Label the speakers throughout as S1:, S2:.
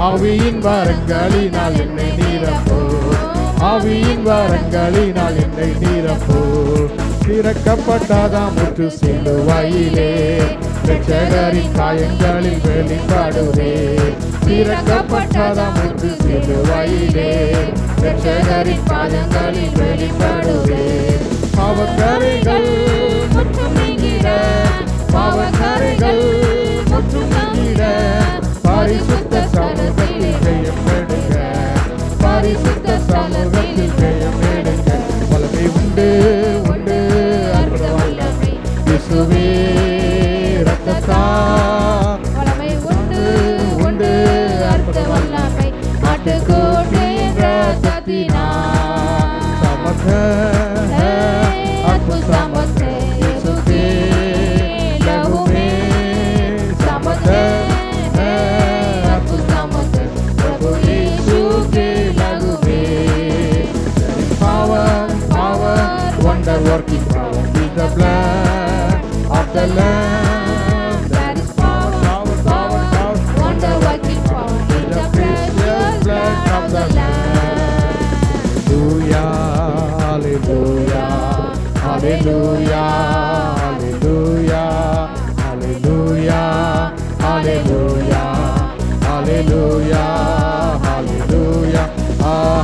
S1: ஆவியின் வரங்களினால் என்னை நிரப்பு, ஆவியின் வரங்களினால் என்னை நிரப்பு. திறக்கப்பட்டதாம் முற்று சிலுவையிலே இரட்சகரின் காயங்களில் வெளிப்படுதே. திறக்கப்பட்டதாம் முற்று சிலுவையிலே இரட்சகரின் காயங்களில் வெளிப்படுதே. பாவக்கரைகள் முற்றும் நீங்கிட, பாவக்கரைகள் முற்றும் நீங்கிட பரிசுத்த சமூகத்தில் ஜெயம் எடுக்க, பரிசுத்த சமூகத்தில் ஜெயம் எடுக்க வல்லமை உண்டு உண்டு அற்புத வல்லமை இயேசுவே இரத்தத்தால். வல்லமை உண்டு உண்டு அற்புத வல்லமை ஆட்டுக்குட்டியின் இரத்தத்தினால். சமக்க அற்புத சமக்க இயேசுவே லகுமே சமக்க அற்புத சமக்க பிரபு இயேசுவே லகுமே. Power, power, wonder working power is the blood of the Lamb. That is power, power, power, power, wonder working power is the precious blood of the Lamb. Hallelujah, hallelujah, hallelujah, hallelujah, hallelujah, hallelujah, hallelujah, hallelujah.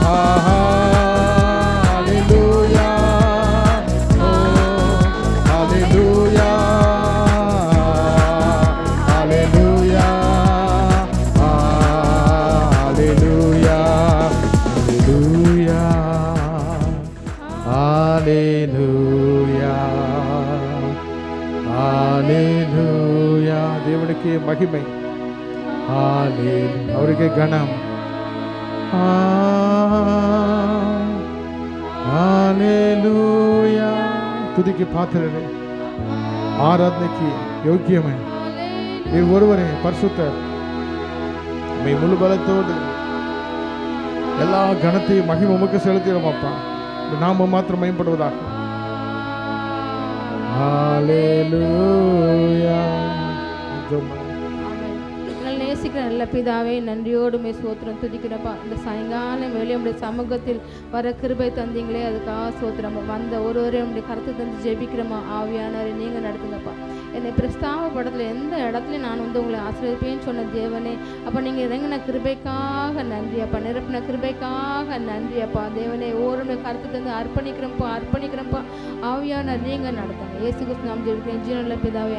S1: தேவனுக்கு மகிமை, அவருக்கு கனம். துதிக்கு பாத்திரரே, ஆராதனைக்கு யோக்கியமே நீர் ஒருவரே பரிசுத்தர். முழு பலத்தோடு எல்லா கனத்தையும் மகிமை உமக்கு செலுத்திடும் அப்பா. நாம மாத்திரம் மேம்படுவதாக.
S2: நேசிக்கிற நல்ல பிதாவே, நன்றியோடு சோத்திரம் துதிக்கிறப்பா. இந்த சாயங்காலம் வேலையை உடைய சமூகத்தில் வர கிருபை தந்தீங்களே, அதுக்காக சோத்திரம். வந்த ஒருவரே உடைய கருத்தை தந்து ஜெபிக்கிறோமா. ஆவியானவரை நீங்கள் நடத்துங்கப்பா. என்னை பிரஸ்தாவ படத்தில் எந்த இடத்துலையும் நான் உங்களை ஆசீர்வதிப்பேன்னு சொன்ன தேவனே, அப்போ நீங்கள் இறங்கின கிருபைக்காக நன்றி அப்பா, நிரப்பின கிருபைக்காக நன்றி அப்பா. தேவனே ஒவ்வொரு கருத்தை தந்து அர்ப்பணிக்கிறப்பா. ஆவியானவர் நீங்கள் நடத்துங்க. இயேசு கிறிஸ்து நாமத்தில் ஜீவனுள்ள பிதாவே.